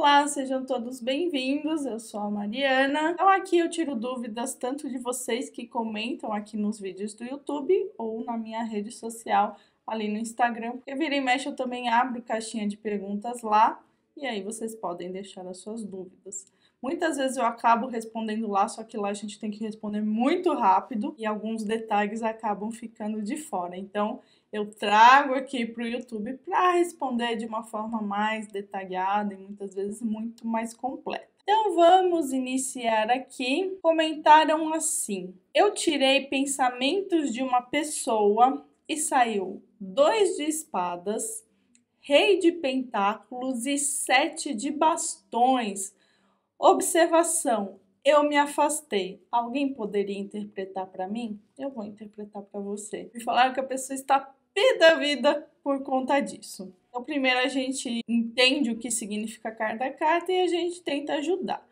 Olá, sejam todos bem-vindos. Eu sou a Mariana. Então aqui eu tiro dúvidas tanto de vocês que comentam aqui nos vídeos do YouTube ou na minha rede social ali no Instagram, porque vira e mexe eu também abro caixinha de perguntas lá e aí vocês podem deixar as suas dúvidas. Muitas vezes eu acabo respondendo lá, só que lá a gente tem que responder muito rápido e alguns detalhes acabam ficando de fora. Então, eu trago aqui para o YouTube para responder de uma forma mais detalhada e muitas vezes muito mais completa. Então, vamos iniciar aqui. Comentaram assim: eu tirei pensamentos de uma pessoa e saiu 2 de espadas, rei de pentáculos e 7 de bastões. Observação: eu me afastei. Alguém poderia interpretar para mim? Eu vou interpretar para você. Me falaram que a pessoa está pé da vida por conta disso. Então, primeiro a gente entende o que significa cada carta e a gente tenta ajudar.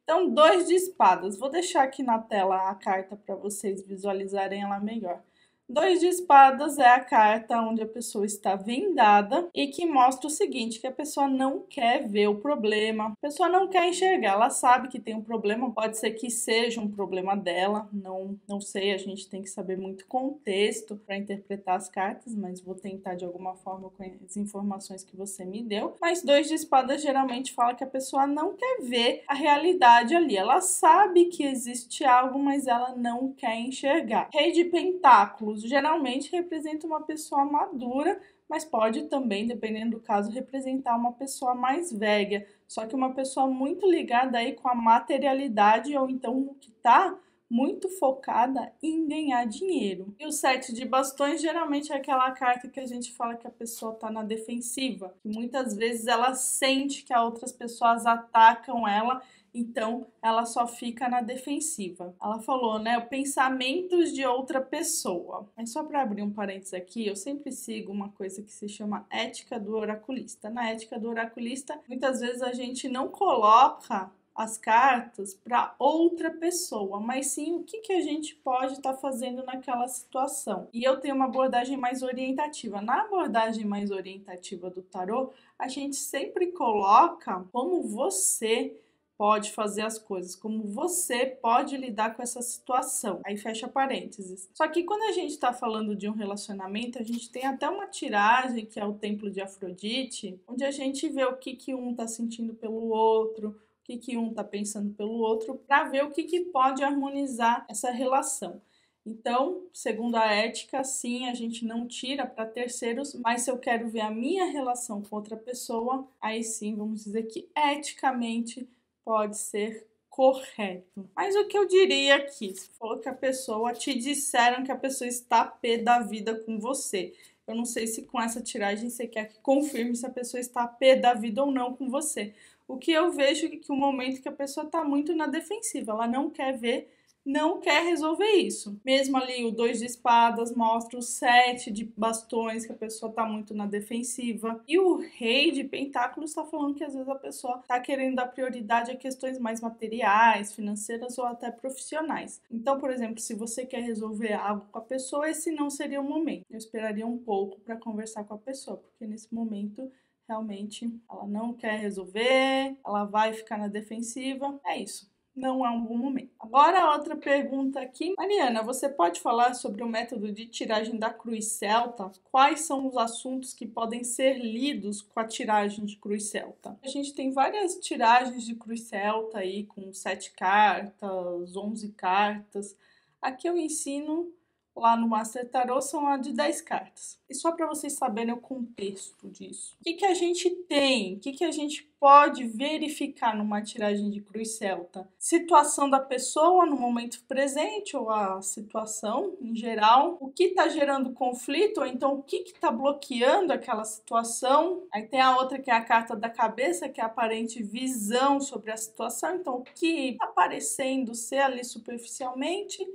Então, 2 de espadas. Vou deixar aqui na tela a carta para vocês visualizarem ela melhor. 2 de espadas é a carta onde a pessoa está vendada e que mostra o seguinte, que a pessoa não quer ver o problema, a pessoa não quer enxergar, ela sabe que tem um problema, pode ser que seja um problema dela, não sei, a gente tem que saber muito contexto para interpretar as cartas, mas vou tentar de alguma forma com as informações que você me deu. Mas 2 de espadas geralmente fala que a pessoa não quer ver a realidade ali, ela sabe que existe algo, mas ela não quer enxergar. Rei de pentáculos geralmente representa uma pessoa madura, mas pode também, dependendo do caso, representar uma pessoa mais velha, só que uma pessoa muito ligada aí com a materialidade ou então que está muito focada em ganhar dinheiro. E o 7 de bastões geralmente é aquela carta que a gente fala que a pessoa está na defensiva, que muitas vezes ela sente que as outras pessoas atacam ela, então ela só fica na defensiva. Ela falou, né, pensamentos de outra pessoa. Mas só para abrir um parênteses aqui, eu sempre sigo uma coisa que se chama ética do oraculista. Na ética do oraculista, muitas vezes a gente não coloca as cartas para outra pessoa, mas sim o que a gente pode estar fazendo naquela situação. E eu tenho uma abordagem mais orientativa. Na abordagem mais orientativa do tarô, a gente sempre coloca como você pode fazer as coisas, como você pode lidar com essa situação. Aí fecha parênteses. Só que quando a gente está falando de um relacionamento, a gente tem até uma tiragem, que é o Templo de Afrodite, onde a gente vê o que um está sentindo pelo outro, o que um está pensando pelo outro, para ver o que pode harmonizar essa relação. Então, segundo a ética, sim, a gente não tira para terceiros, mas se eu quero ver a minha relação com outra pessoa, aí sim, vamos dizer que eticamente pode ser correto. Mas o que eu diria aqui, se for que a pessoa, te disseram que a pessoa está pé da vida com você. Eu não sei se com essa tiragem você quer que confirme se a pessoa está pé da vida ou não com você. O que eu vejo é que o momento que a pessoa está muito na defensiva, ela não quer ver, não quer resolver isso. Mesmo ali o 2 de espadas mostra o 7 de bastões, que a pessoa está muito na defensiva. E o rei de pentáculos está falando que às vezes a pessoa está querendo dar prioridade a questões mais materiais, financeiras ou até profissionais. Então, por exemplo, se você quer resolver algo com a pessoa, esse não seria o momento. Eu esperaria um pouco para conversar com a pessoa, porque nesse momento realmente ela não quer resolver, ela vai ficar na defensiva. É isso. Não é um bom momento. Agora, outra pergunta aqui. Mariana, você pode falar sobre o método de tiragem da cruz celta? Quais são os assuntos que podem ser lidos com a tiragem de cruz celta? A gente tem várias tiragens de cruz celta aí, com 7 cartas, 11 cartas. Aqui eu ensino lá no Master Tarot são a de 10 cartas. E só para vocês saberem o contexto disso. O que a gente tem? O que a gente pode verificar numa tiragem de cruz celta? Situação da pessoa no momento presente ou a situação em geral. O que está gerando conflito ou então o que está bloqueando aquela situação. Aí tem a outra que é a carta da cabeça, que é a aparente visão sobre a situação. Então o que está parecendo ser ali superficialmente.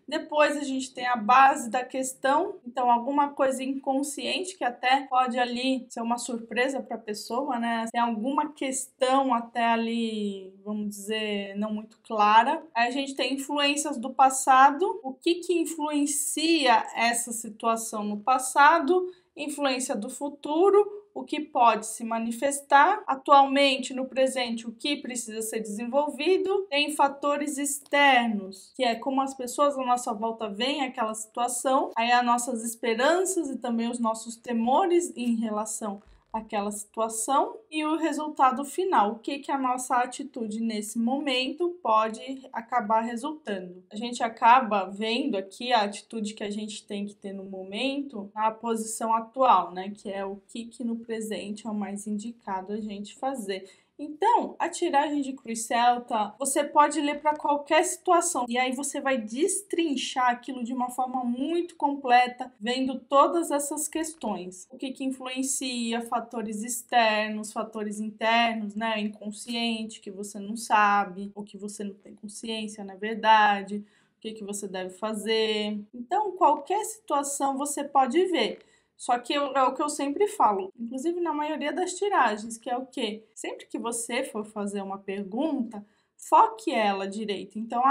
Depois a gente tem a base da questão, então alguma coisa inconsciente que até pode ali ser uma surpresa para a pessoa, né? Tem alguma questão até ali, vamos dizer, não muito clara. Aí a gente tem influências do passado, o que influencia essa situação no passado, influência do futuro, o que pode se manifestar, atualmente, no presente, o que precisa ser desenvolvido, tem fatores externos, que é como as pessoas à nossa volta veem aquela situação, aí as nossas esperanças e também os nossos temores em relação àquela situação e o resultado final, o que a nossa atitude nesse momento pode acabar resultando. A gente acaba vendo aqui a atitude que a gente tem que ter no momento na posição atual, né? Que é o que no presente é o mais indicado a gente fazer. Então, a tiragem de cruz celta, você pode ler para qualquer situação e aí você vai destrinchar aquilo de uma forma muito completa, vendo todas essas questões. O que influencia, fatores externos, fatores internos, né? Inconsciente, que você não sabe, ou que você não tem consciência, na verdade, o que você deve fazer. Então, qualquer situação você pode ver. Só que é o que eu sempre falo, inclusive na maioria das tiragens, que é o quê? Sempre que você for fazer uma pergunta, foque ela direito. Então,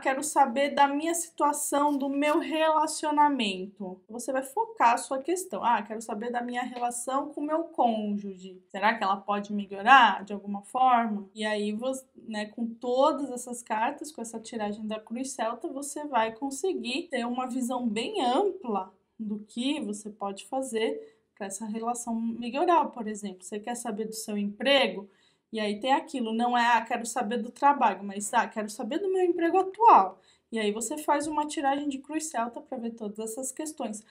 quero saber da minha situação, do meu relacionamento. Você vai focar a sua questão. Quero saber da minha relação com o meu cônjuge. Será que ela pode melhorar de alguma forma? E aí, você, né, com todas essas cartas, com essa tiragem da cruz celta, você vai conseguir ter uma visão bem ampla do que você pode fazer para essa relação melhorar, por exemplo. Você quer saber do seu emprego? E aí tem aquilo, não é, quero saber do trabalho, mas, quero saber do meu emprego atual. E aí você faz uma tiragem de cruz celta para ver todas essas questões.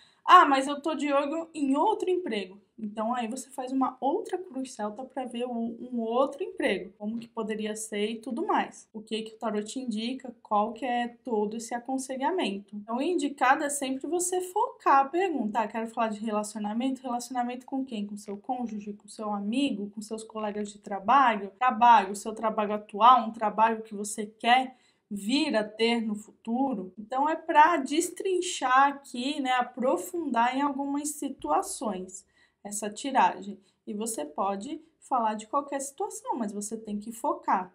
Mas eu tô de olho em outro emprego. Então aí você faz uma outra cruz celta para ver um outro emprego, como que poderia ser e tudo mais. O que o tarot te indica, qual que é todo esse aconselhamento. Então o indicado é sempre você focar a pergunta. Quero falar de relacionamento. Relacionamento com quem? Com seu cônjuge, com seu amigo, com seus colegas de trabalho? Trabalho, seu trabalho atual, um trabalho que você quer vir a ter no futuro. Então é para destrinchar aqui, né, aprofundar em algumas situações essa tiragem. E você pode falar de qualquer situação, mas você tem que focar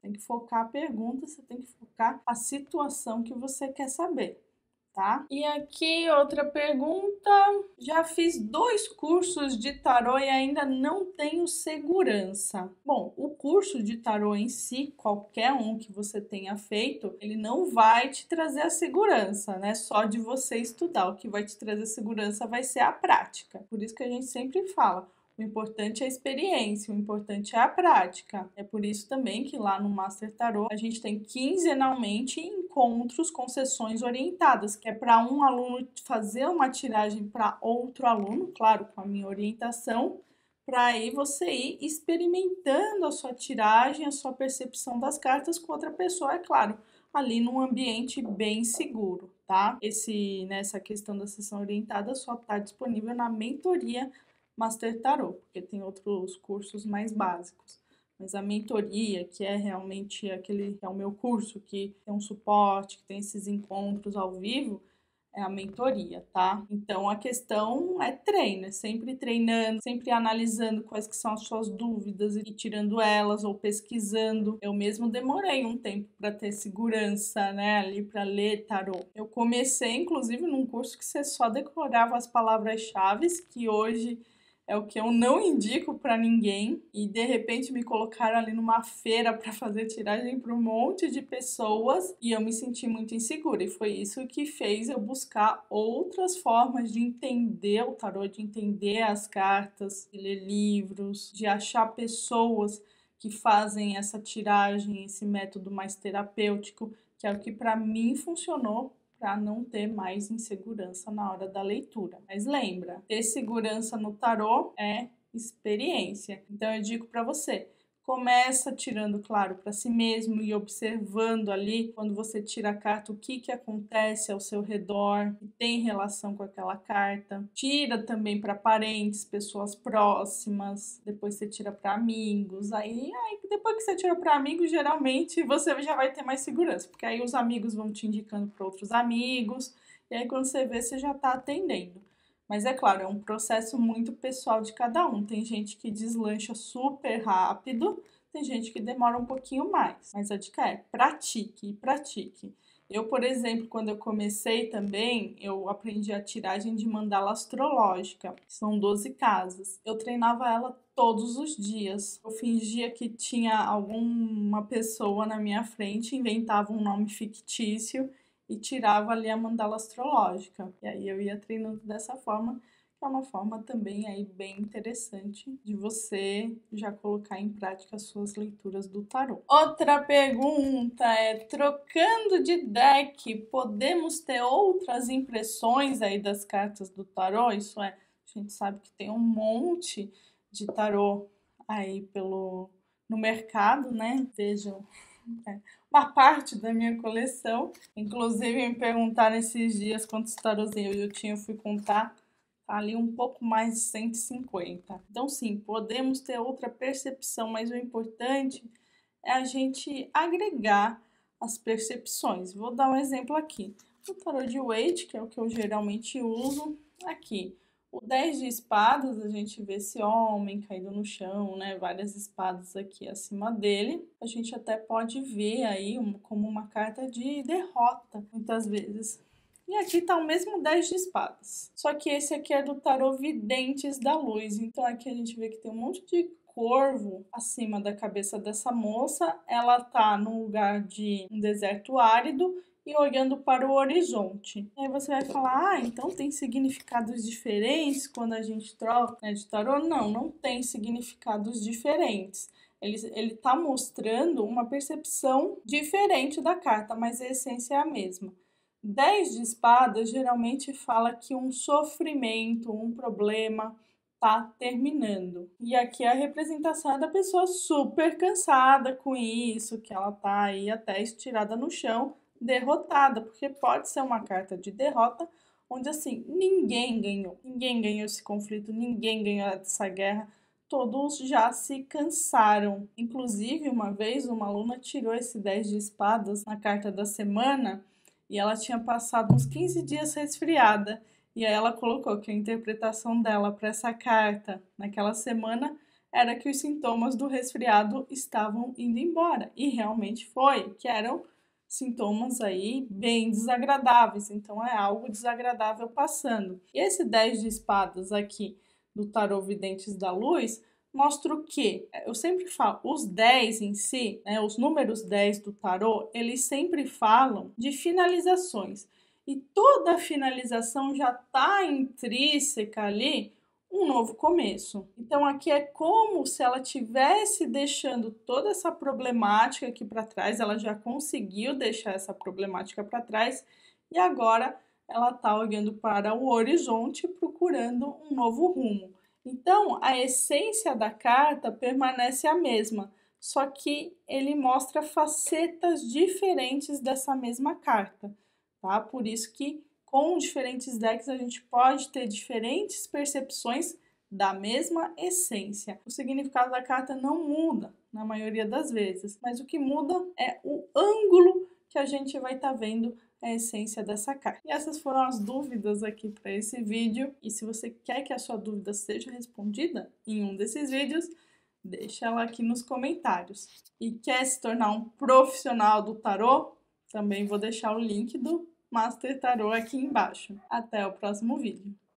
a pergunta, você tem que focar a situação que você quer saber. Tá? E aqui outra pergunta. Já fiz 2 cursos de tarô e ainda não tenho segurança. Bom, o curso de tarô em si, qualquer um que você tenha feito, ele não vai te trazer a segurança, né? Só de você estudar. O que vai te trazer segurança vai ser a prática. Por isso que a gente sempre fala. O importante é a experiência, o importante é a prática. É por isso também que lá no Master Tarot a gente tem quinzenalmente encontros com sessões orientadas, que é para um aluno fazer uma tiragem para outro aluno, claro, com a minha orientação, para aí você ir experimentando a sua tiragem, a sua percepção das cartas com outra pessoa, é claro, ali num ambiente bem seguro, tá? Essa questão da sessão orientada só está disponível na mentoria Master Tarot, porque tem outros cursos mais básicos. Mas a mentoria, que é realmente aquele que é o meu curso, que tem um suporte, que tem esses encontros ao vivo, é a mentoria, tá? Então a questão é treino, é sempre treinando, sempre analisando quais que são as suas dúvidas e tirando elas ou pesquisando. Eu mesmo demorei um tempo para ter segurança, né, ali para ler tarô. Eu comecei inclusive num curso que você só decorava as palavras-chave, que hoje é o que eu não indico para ninguém, e de repente me colocaram ali numa feira para fazer tiragem para um monte de pessoas e eu me senti muito insegura, e foi isso que fez eu buscar outras formas de entender o tarot, de entender as cartas, de ler livros, de achar pessoas que fazem essa tiragem, esse método mais terapêutico, que é o que para mim funcionou para não ter mais insegurança na hora da leitura. Mas lembra, ter segurança no tarô é experiência. Então eu digo para você, começa tirando, claro, para si mesmo e observando ali, quando você tira a carta, o que acontece ao seu redor, que tem relação com aquela carta. Tira também para parentes, pessoas próximas, depois você tira para amigos. Aí depois que você tira para amigos, geralmente você já vai ter mais segurança, porque aí os amigos vão te indicando para outros amigos, e aí quando você vê, você já está atendendo. Mas é claro, é um processo muito pessoal de cada um. Tem gente que deslancha super rápido, tem gente que demora um pouquinho mais. Mas a dica é pratique e pratique. Eu, por exemplo, quando eu comecei também, eu aprendi a tiragem de mandala astrológica. São 12 casas. Eu treinava ela todos os dias. Eu fingia que tinha alguma pessoa na minha frente, inventava um nome fictício e tirava ali a mandala astrológica. E aí eu ia treinando dessa forma, que é uma forma também aí bem interessante de você já colocar em prática as suas leituras do tarô. Outra pergunta é: trocando de deck, podemos ter outras impressões aí das cartas do tarô? Isso é, a gente sabe que tem um monte de tarô aí no mercado, né? Vejam, uma parte da minha coleção. Inclusive, me perguntaram esses dias quantos tarôzinhos eu tinha, eu fui contar, tá ali um pouco mais de 150. Então, sim, podemos ter outra percepção, mas o importante é a gente agregar as percepções. Vou dar um exemplo aqui. O tarô de Waite, que é o que eu geralmente uso, aqui. O 10 de espadas, a gente vê esse homem caído no chão, né? Várias espadas aqui acima dele. A gente até pode ver aí como uma carta de derrota, muitas vezes. E aqui tá o mesmo 10 de espadas. Só que esse aqui é do tarô Videntes da Luz. Então aqui a gente vê que tem um monte de corvo acima da cabeça dessa moça. Ela tá num lugar de um deserto árido e olhando para o horizonte. E aí você vai falar, então tem significados diferentes quando a gente troca, né, de tarô? Não, não tem significados diferentes. Ele tá mostrando uma percepção diferente da carta, mas a essência é a mesma. 10 de espadas geralmente fala que um sofrimento, um problema tá terminando. E aqui a representação é da pessoa super cansada com isso, que ela tá aí até estirada no chão, derrotada, porque pode ser uma carta de derrota, onde assim, ninguém ganhou esse conflito, ninguém ganhou essa guerra, todos já se cansaram. Inclusive, uma vez uma aluna tirou esse 10 de espadas na carta da semana e ela tinha passado uns 15 dias resfriada. E aí ela colocou que a interpretação dela para essa carta naquela semana era que os sintomas do resfriado estavam indo embora. E realmente foi, que eram sintomas aí bem desagradáveis. Então é algo desagradável passando. E esse 10 de espadas aqui do tarô Videntes da Luz mostra o quê? Eu sempre falo, os 10 em si, né, os números 10 do tarô, eles sempre falam de finalizações. E toda finalização já está intrínseca ali um novo começo. Então aqui é como se ela tivesse deixando toda essa problemática aqui para trás, ela já conseguiu deixar essa problemática para trás e agora ela está olhando para o horizonte procurando um novo rumo. Então a essência da carta permanece a mesma, só que ele mostra facetas diferentes dessa mesma carta. Tá? Por isso que com diferentes decks a gente pode ter diferentes percepções da mesma essência. O significado da carta não muda na maioria das vezes, mas o que muda é o ângulo que a gente vai estar vendo a essência dessa carta. E essas foram as dúvidas aqui para esse vídeo. E se você quer que a sua dúvida seja respondida em um desses vídeos, deixa ela aqui nos comentários. E quer se tornar um profissional do tarô? Também vou deixar o link do Master Tarô aqui embaixo. Até o próximo vídeo.